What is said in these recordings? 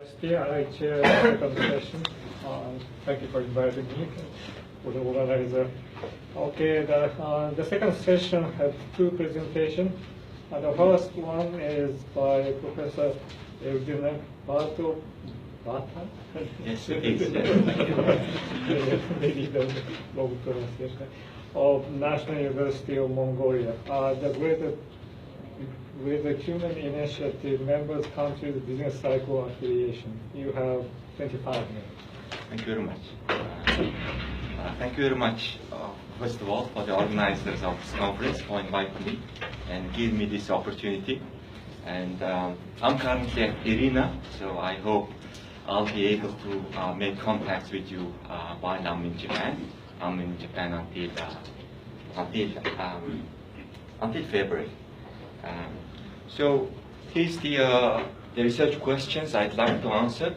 I chair the second session. Thank you for inviting me for the organizer. Okay, the second session had two presentations. The first one is by Professor Evgeny Bata. Yes, it is. Maybe the long pronunciation of National University of Mongolia. The Greater Tumen Initiative members countries business cycle affiliation. You have 25 minutes. Thank you very much. Thank you very much, first of all, for the organizers of this conference for inviting me and giving me this opportunity. And I'm currently at Irina, so I hope I'll be able to make contacts with you while I'm in Japan. I'm in Japan until February. So here's the research questions I'd like to answer.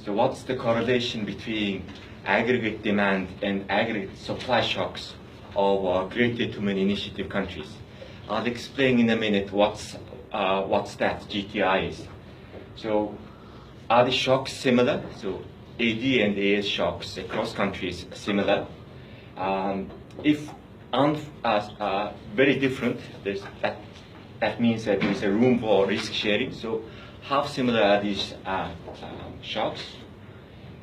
So what's the correlation between aggregate demand and aggregate supply shocks of Greater Tumen Initiative countries? I'll explain in a minute what's that GTI is. So are the shocks similar? So AD and AS shocks across countries similar? If very different, that means that there is a room for risk sharing. So how similar are these shocks?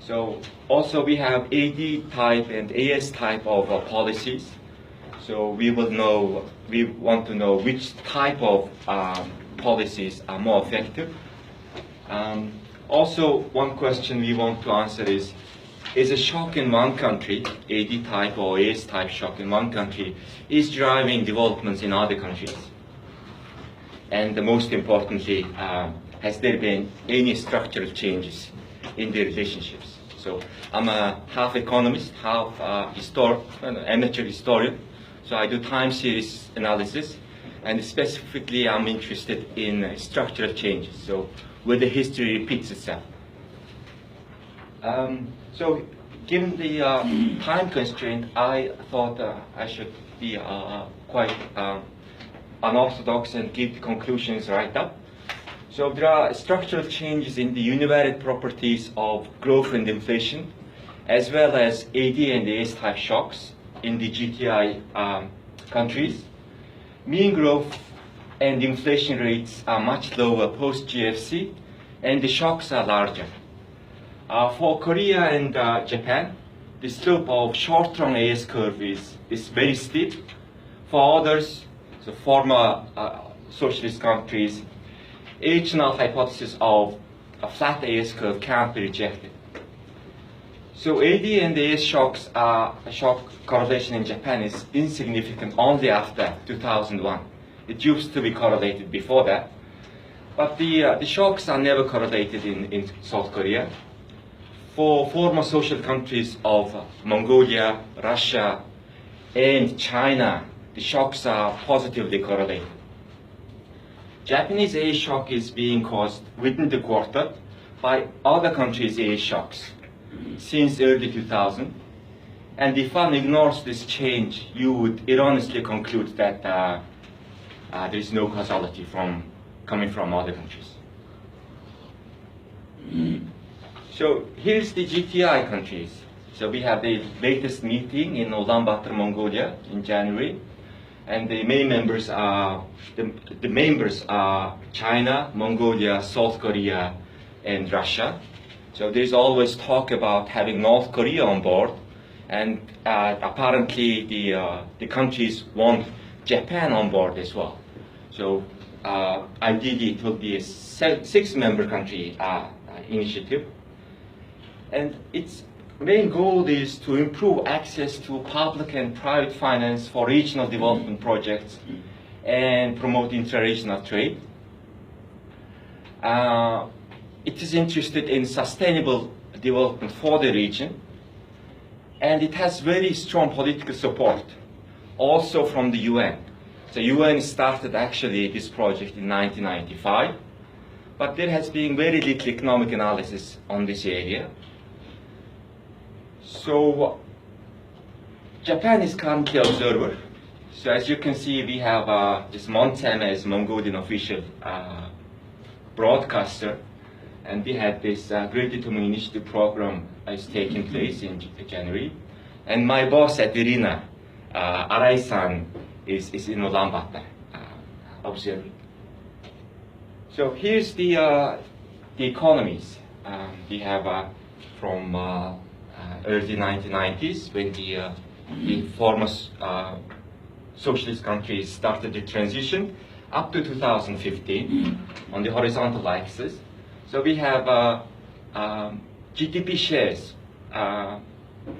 So also we have AD type and AS type of policies. So we want to know which type of policies are more effective. Also, one question we want to answer is a shock in one country, AD type or AS type shock in one country, is driving developments in other countries? And most importantly, has there been any structural changes in the relationships? So I'm a half economist, half amateur historian. So I do time series analysis, and specifically I'm interested in structural changes, so where the history repeats itself. So given the time constraint, I thought I should be quite unorthodox and give the conclusions right up. So there are structural changes in the univariate properties of growth and inflation, as well as AD and AS type shocks in the GTI countries. Mean growth and inflation rates are much lower post-GFC, and the shocks are larger. For Korea and Japan, the slope of short-run AS curve is very steep. For others, so former socialist countries, original hypothesis of a flat AS curve can't be rejected. So AD and AS shocks shock correlation in Japan is insignificant only after 2001. It used to be correlated before that. But the shocks are never correlated in South Korea. For former social countries of Mongolia, Russia, and China, the shocks are positively correlated. Japanese AS shock is being caused within the quarter by other countries' AS shocks since early 2000. And if one ignores this change, you would erroneously conclude that there is no causality coming from other countries. So here's the GTI countries. So we have the latest meeting in Ulaanbaatar, Mongolia in January. And the main members are China, Mongolia, South Korea, and Russia. So there's always talk about having North Korea on board, and apparently the countries want Japan on board as well. So ideally it will be a six-member country initiative, and its main goal is to improve access to public and private finance for regional development projects and promote intra-regional trade. It is interested in sustainable development for the region, and it has very strong political support, also from the UN. The UN started actually this project in 1995, but there has been very little economic analysis on this area. So Japan is currently observer. So as you can see, we have this Montana as Mongolian official broadcaster. And we had this Greater Tumen Initiative program is taking place in January. And my boss at Irina, Arai-san, is in Ulaanbaatar observing. So here's the economies. We have from early 1990s when the former socialist countries started the transition up to 2015 on the horizontal axis. So we have GDP shares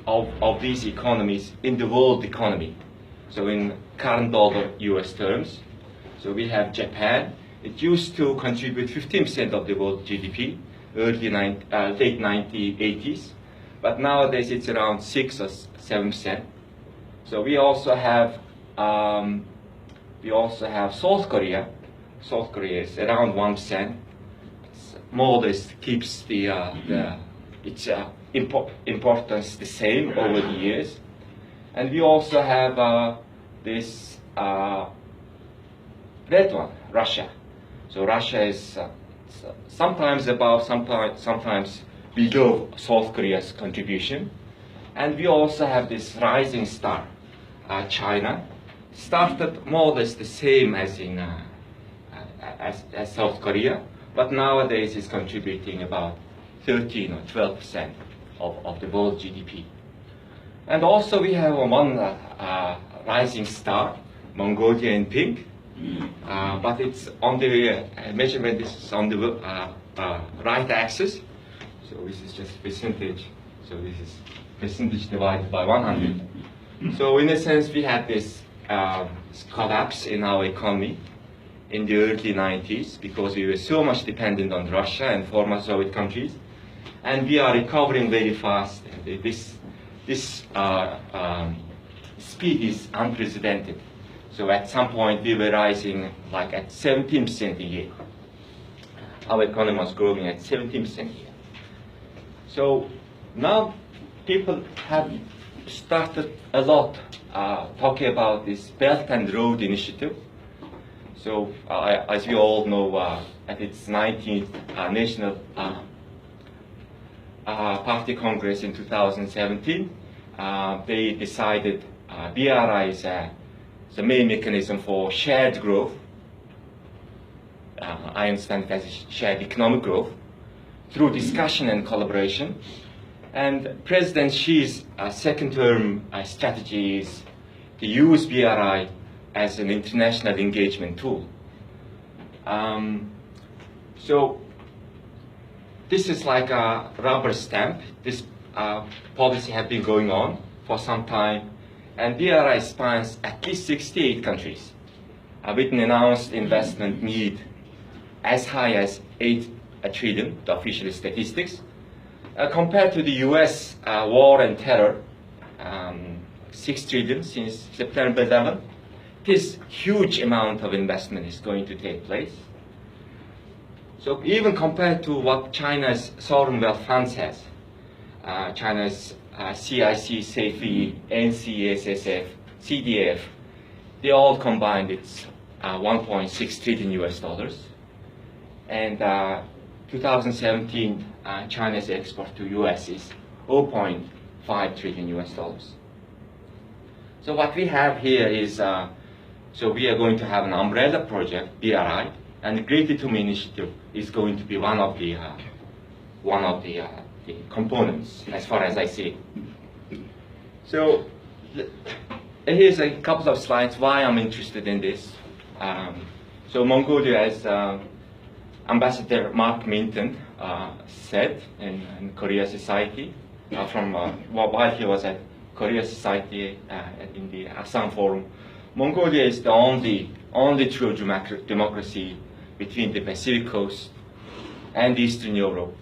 of these economies in the world economy. So in current dollar US terms. So we have Japan. It used to contribute 15% of the world GDP, late 1980s. But nowadays it's around 6 or 7%. So we also have South Korea. South Korea is around 1%. More or less keeps its importance the same over the years. And we also have this red one, Russia. So Russia is sometimes above, sometimes below South Korea's contribution. And we also have this rising star, China. Started more or less the same as in as South Korea, but nowadays is contributing about 13 or 12% of the world GDP. And also we have one rising star, Mongolia in pink, but it's on the measurement is on the right axis. So this is just percentage. So this is percentage divided by 100. So in a sense, we had this collapse in our economy in the early 90s because we were so much dependent on Russia and former Soviet countries, and we are recovering very fast. And this speed is unprecedented. So at some point we were rising like at 17% a year. Our economy was growing at 17% a year. So now people have started a lot talking about this Belt and Road Initiative. So as you all know, at its 19th National Party Congress in 2017, they decided BRI is the main mechanism for shared growth. I understand it as shared economic growth through discussion and collaboration. And President Xi's second-term strategy is to use BRI as an international engagement tool. So this is like a rubber stamp. This policy has been going on for some time, and BRI spans at least 68 countries with an announced investment need as high as 8 trillion, the official statistics. Compared to the US war and terror, 6 trillion since September 11, this huge amount of investment is going to take place. So even compared to what China's sovereign wealth funds has, China's CIC, SAFE, NCSSF, CDF, they all combined it's 1.6 trillion US dollars. And 2017, China's export to US is 0.5 trillion US dollars. So what we have here is, so we are going to have an umbrella project, BRI, and the Greater Tumen Initiative is going to be one of the components, as far as I see. So here's a couple of slides why I'm interested in this. So Mongolia, as Ambassador Mark Minton said in Korea Society, while he was at Korea Society in the Assam Forum, Mongolia is the only true democracy between the Pacific coast and Eastern Europe,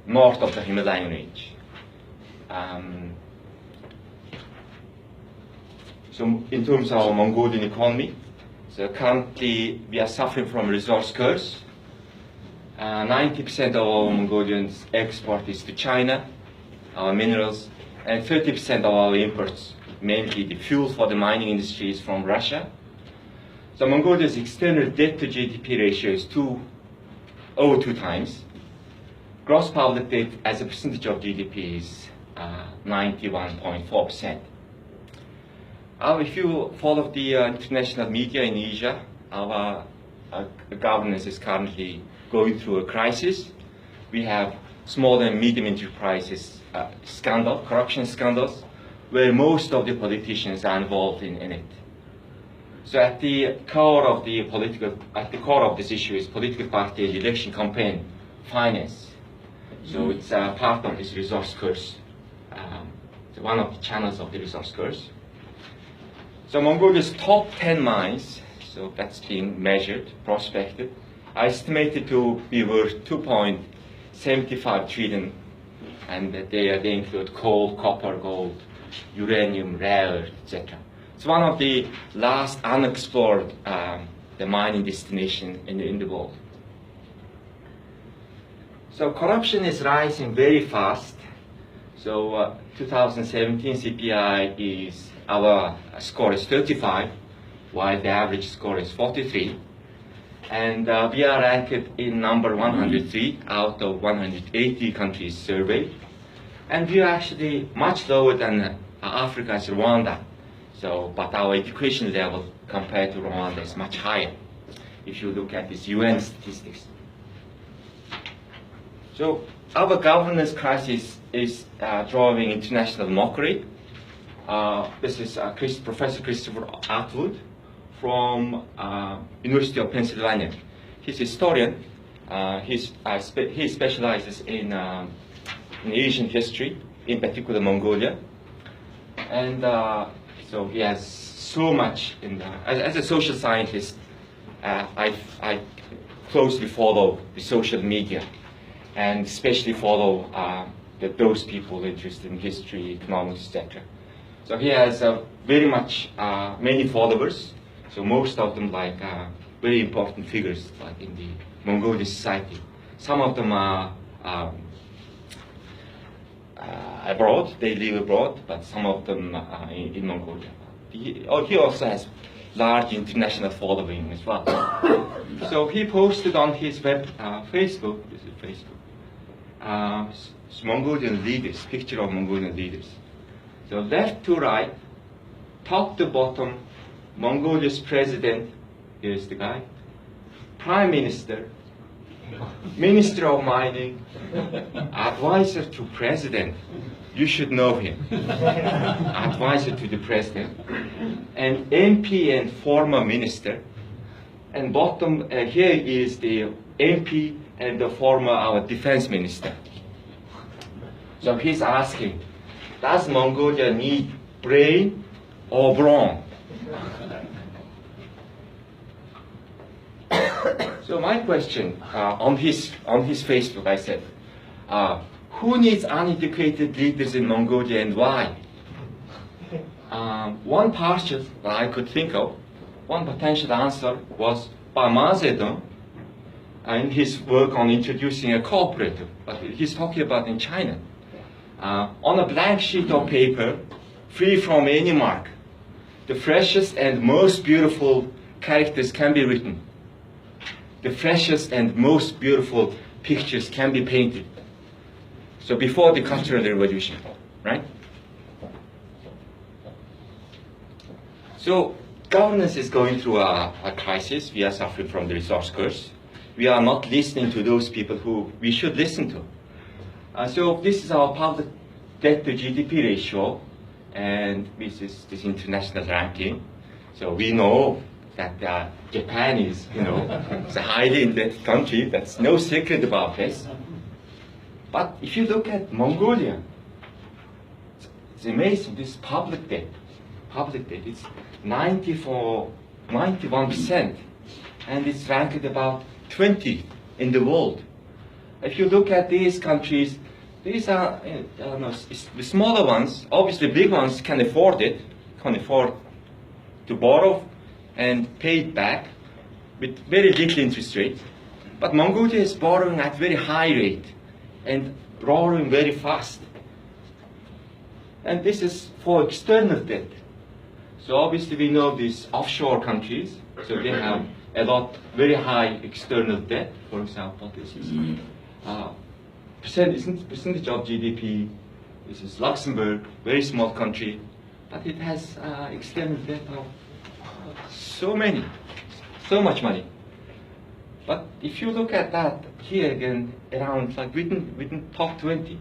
north of the Himalayan range. So in terms of our Mongolian economy, so currently we are suffering from resource curse. 90% of our Mongolians' export is to China, our minerals, and 30% of our imports, mainly the fuel for the mining industry, is from Russia. So Mongolia's external debt to GDP ratio is over 2 times. gross public debt as a percentage of GDP is 91.4%. If you follow the international media in Asia, our governance is currently going through a crisis. We have small and medium enterprises corruption scandals, where most of the politicians are involved in it. So at the core of this issue is political party and election campaign finance. So it's part of this resource curse. It's one of the channels of the resource curse. So Mongolia's top 10 mines, so that's being measured, prospected, are estimated to be worth 2.75 trillion, and they include coal, copper, gold, uranium, rare earth, etc. It's one of the last unexplored the mining destination in the world. So corruption is rising very fast. So 2017 CPI is, our score is 35, while the average score is 43. And we are ranked in number 103 out of 180 countries surveyed. And we are actually much lower than Africa's Rwanda. So, but our education level compared to Rwanda is much higher, if you look at these UN statistics. So our governance crisis is drawing international mockery. This is Professor Christopher Atwood from University of Pennsylvania. He's a historian. He specializes in Asian history, in particular Mongolia. And so he has so much as a social scientist, I closely follow the social media, and especially follow those people interested in history, economics, etc. So he has very much many followers. So most of them like very important figures like in the Mongolian society. Some of them are abroad, they live abroad, but some of them are in Mongolia. He also has large international following as well. So he posted on his Facebook, this is Facebook, Mongolian leaders, picture of Mongolian leaders. So left to right, top to bottom, Mongolia's president, here's the guy, prime minister, minister of mining, advisor to president, you should know him, advisor to the president, and MP and former minister, and bottom here is the MP and the former our defense minister. So he's asking, does Mongolia need brain or brawn? So my question on his Facebook, I said, who needs uneducated leaders in Mongolia and why? One partial that I could think of, one potential answer was by Mao Zedong in his work on introducing a cooperative, but he's talking about in China. On a blank sheet of paper, free from any mark, the freshest and most beautiful characters can be written. The freshest and most beautiful pictures can be painted. So before the Cultural Revolution, right? So governance is going through a crisis. We are suffering from the resource curse. We are not listening to those people who we should listen to. So this is our public debt to GDP ratio, and this is this international ranking. So we know that Japan is, it's a highly indebted country. That's no secret about this. But if you look at Mongolia, it's amazing. This public debt, it's 91%, and it's ranked about 20 in the world. If you look at these countries, these are the smaller ones. Obviously, big ones can afford it, can afford to borrow and pay it back with very little interest rate. But Mongolia is borrowing at very high rate and borrowing very fast. And this is for external debt. So obviously we know these offshore countries, so they have a lot, very high external debt. For example, this is percentage of GDP. This is Luxembourg, very small country, but it has external debt of so much money. But if you look at that here again, around like within top 20,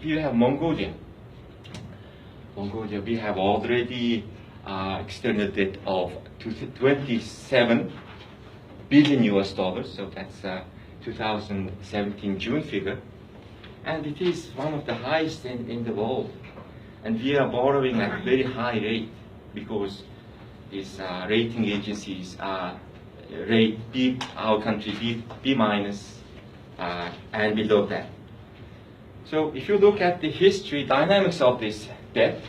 you have Mongolia. We have already external debt of 27 billion US dollars, so that's 2017 June figure, and it is one of the highest in the world. And we are borrowing at a very high rate because these rating agencies rate our country B minus and below that. So if you look at the history dynamics of this debt,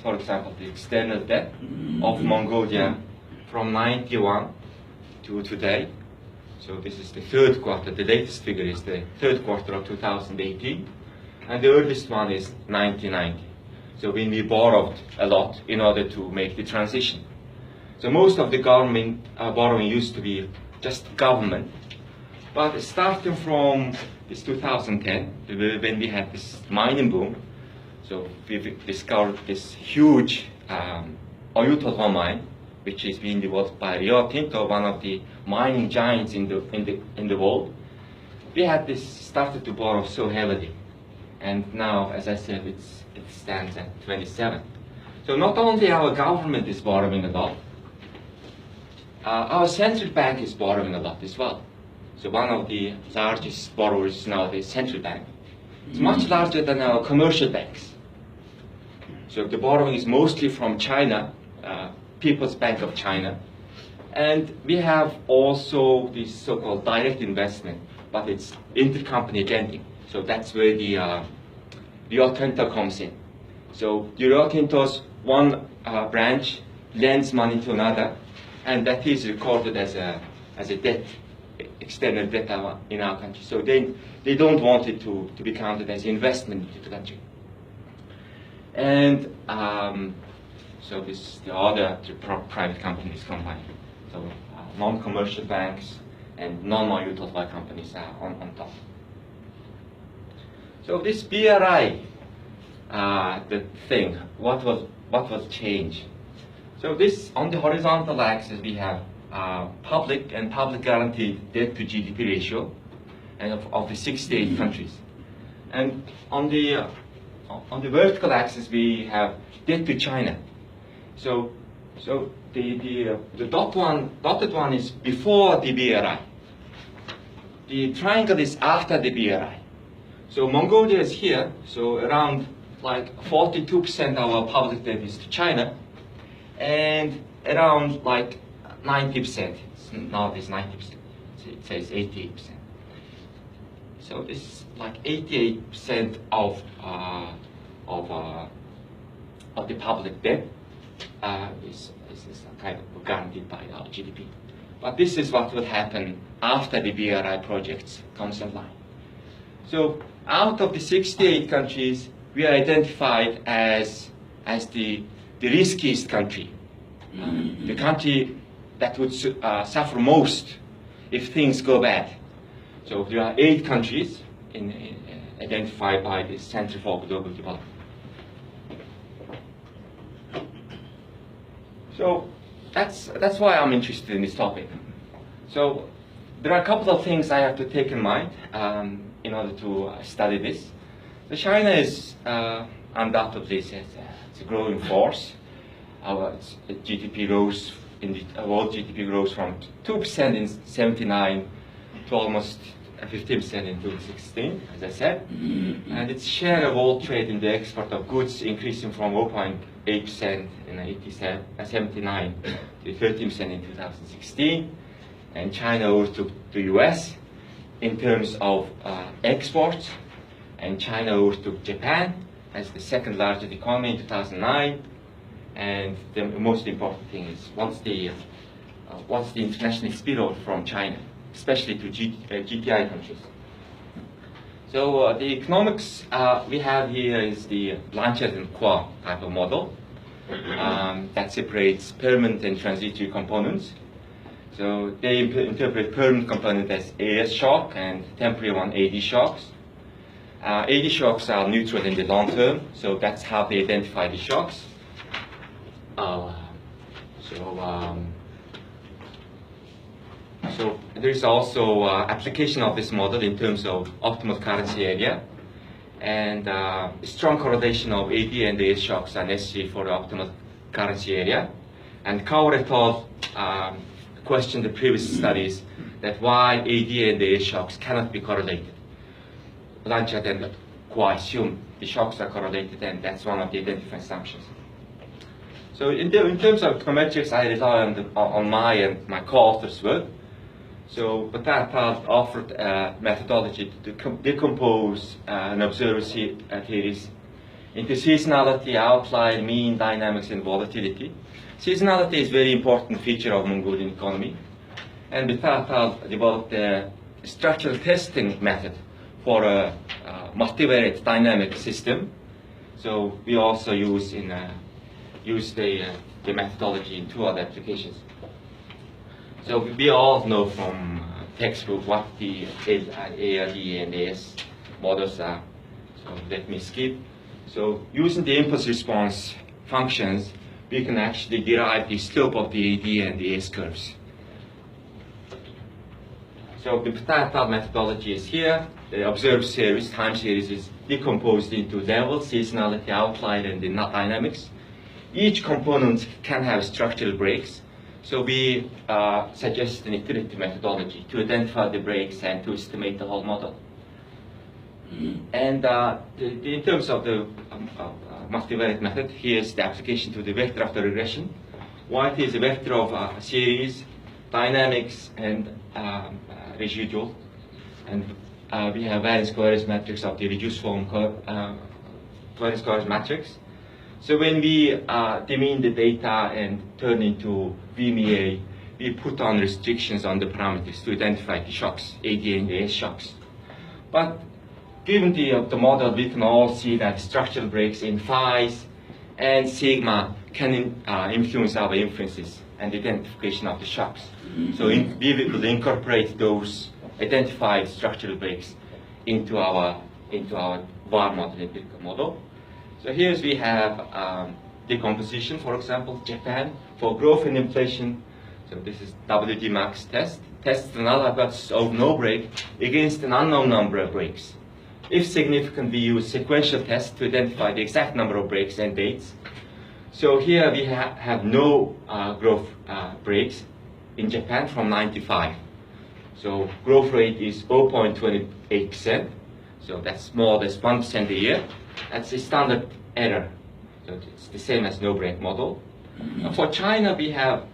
for example, the external debt of Mongolia from 91 to today. So this is the third quarter. The latest figure is the third quarter of 2018, and the earliest one is 1990. So when we borrowed a lot in order to make the transition. So most of the government borrowing used to be just government, but starting from this 2010, when we had this mining boom, so we discovered this huge Untitled mine, which is being developed by Rio Tinto, one of the mining giants in the world. We had this started to borrow so heavily, and now, as I said, it stands at 27. So not only our government is borrowing a lot, our central bank is borrowing a lot as well. So one of the largest borrowers now is central bank. It's much larger than our commercial banks. So the borrowing is mostly from China, People's Bank of China. And we have also this so-called direct investment, but it's intercompany lending. So that's where the Rio Tinto comes in. So the Rio Tinto's one branch lends money to another, and that is recorded as a debt, external debt in our country. So they don't want it to be counted as investment into the country. And so this the other private companies combined. So non-commercial banks and non-utility companies are on top. So this BRI, the thing, what was changed? So this on the horizontal axis we have public and public guaranteed debt to GDP ratio, and of the 68 countries, and on the vertical axis we have debt to China. So the dotted one is before the BRI. The triangle is after the BRI. So Mongolia is here. So around like 42% of our public debt is to China, and around like 90%. Now it's 90%. It says 88%. So this is like 88% of the public debt is kind of guaranteed by our GDP. But this is what will happen after the BRI projects comes online. So out of the 68 countries, we are identified as the riskiest country, the country that would suffer most if things go bad. So there are 8 countries identified by the Center for Global Development. So that's why I'm interested in this topic. So there are a couple of things I have to take in mind in order to study this. So China is undoubtedly it's a growing force. Our GDP rose world GDP rose from 2% in '79 to almost 15% in 2016, as I said, and its share of world trade in the export of goods increasing from 0.8% in '79 to 13% in 2016, and China overtook the US in terms of exports, and China overtook Japan as the second largest economy in 2009. And the most important thing is what's the international spillover from China, especially to GTI countries. So the economics we have here is the Blanchard and Qua type of model that separates permanent and transitory components. So they interpret permanent component as AS shock and temporary one AD shocks. AD shocks are neutral in the long term, so that's how they identify the shocks. So there is also application of this model in terms of optimal currency area, and strong correlation of AD and AS shocks are necessary for the optimal currency area. And Kaur et al. Questioned the previous studies that why AD and AS shocks cannot be correlated. Blanchard and Kua assume the shocks are correlated, and that's one of the identifying assumptions. So in terms of econometrics, I rely on my and my co-authors' work. So Patat offered a methodology to decompose an observer theories into seasonality, outlier, mean, dynamics, and volatility. Seasonality is a very important feature of Mongolian economy. And Patat developed a structural testing method for a multivariate dynamic system. So we also use the methodology in two other applications. So we all know from textbook what the ARD and AS models are. So let me skip. So using the impulse response functions, we can actually derive the slope of the AD and the AS curves. So the Patat methodology is here. The observed series, time series, is decomposed into level, seasonality, outlier, and the dynamics. Each component can have structural breaks. So we suggest an iterative methodology to identify the breaks and to estimate the whole model. And in terms of the multivariate method, here's the application to the vector of the regression. White is a vector of a series, dynamics, and residual. And we have variance covariance matrix of the reduced form variance covariance matrix. So when we demean the data and turn into VMEA, we put on restrictions on the parameters to identify the shocks, AD and AS shocks. But given the model, we can all see that structural breaks in phi's and sigma can influence our inferences and identification of the shocks. So we will incorporate those identified structural breaks into our VAR model. So here we have decomposition, for example, Japan, for growth and inflation. So this is WD max test. Tests the null hypothesis of no break against an unknown number of breaks. If significant, we use sequential tests to identify the exact number of breaks and dates. So here we have no growth breaks in Japan from 95. So growth rate is 0.28%. So that's more or less 1% a year. That's the standard error. So it's the same as no break model. For China, we have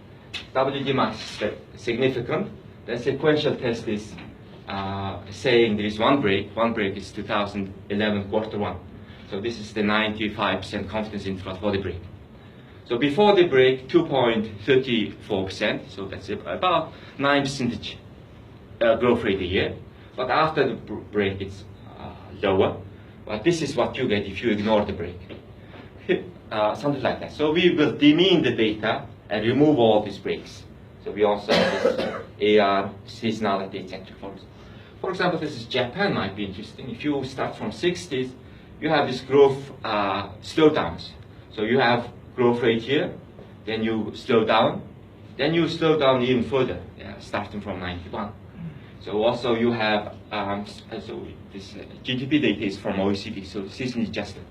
WD max significant. The sequential test is saying there is one break. One break is 2011 quarter 1. So this is the 95% confidence interval for the break. So before the break, 2.34%. So that's about 9% growth rate a year. But after the break, it's lower. But this is what you get if you ignore the break. Something like that. So we will demean the data and remove all these breaks. So we also have this AR, seasonality, etc. For example, this is Japan, might be interesting. If you start from 60s, you have this growth slowdowns. So you have growth rate here, then you slow down, then you slow down even further, starting from 91. So also you have, so this GDP data is from OECD, so seasonally adjusted.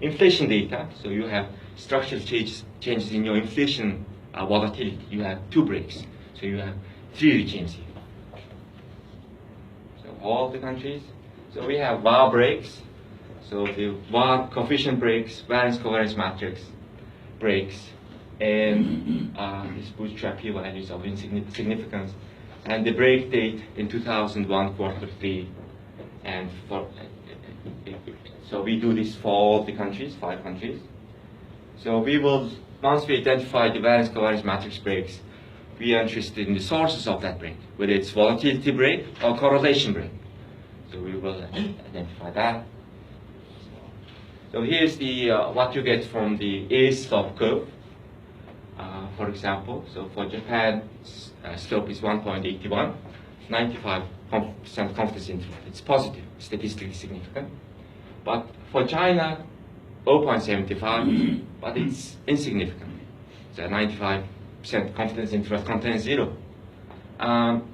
Inflation data, so you have structural changes in your inflation volatility. You have 2 breaks, so you have 3 regimes here. So all the countries. So we have VAR breaks, so the VAR coefficient breaks, variance covariance matrix breaks, and these bootstrap p values of insignificance. And the break date in 2001 quarter 3, and so we do this for all the countries, 5 countries. So we will, once we identify the variance covariance matrix breaks, we are interested in the sources of that break, whether it's volatility break or correlation break. So we will identify that. So here's the what you get from the A slope curve. For example, so for Japan, slope is 1.81, 95% confidence interval. It's positive, statistically significant. But for China, 0.75, but it's insignificant. So 95% confidence interval contains 0.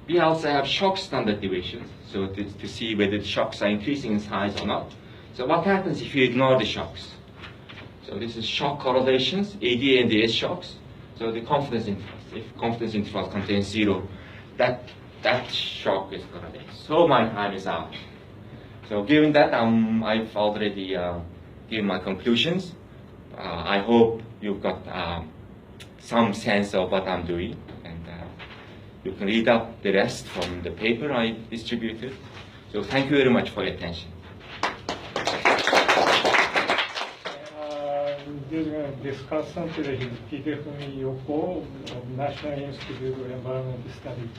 We also have shock standard deviations, so to see whether the shocks are increasing in size or not. So what happens if you ignore the shocks? So this is shock correlations, ADA and DS shocks. So the confidence intervals, if confidence intervals contain 0, that shock is correlated. So my time is out. So given that, I've already given my conclusions. I hope you've got some sense of what I'm doing, and you can read up the rest from the paper I distributed. So thank you very much for your attention. During a discussion today, Hidefumi Yoko of National Institute of Environmental Studies.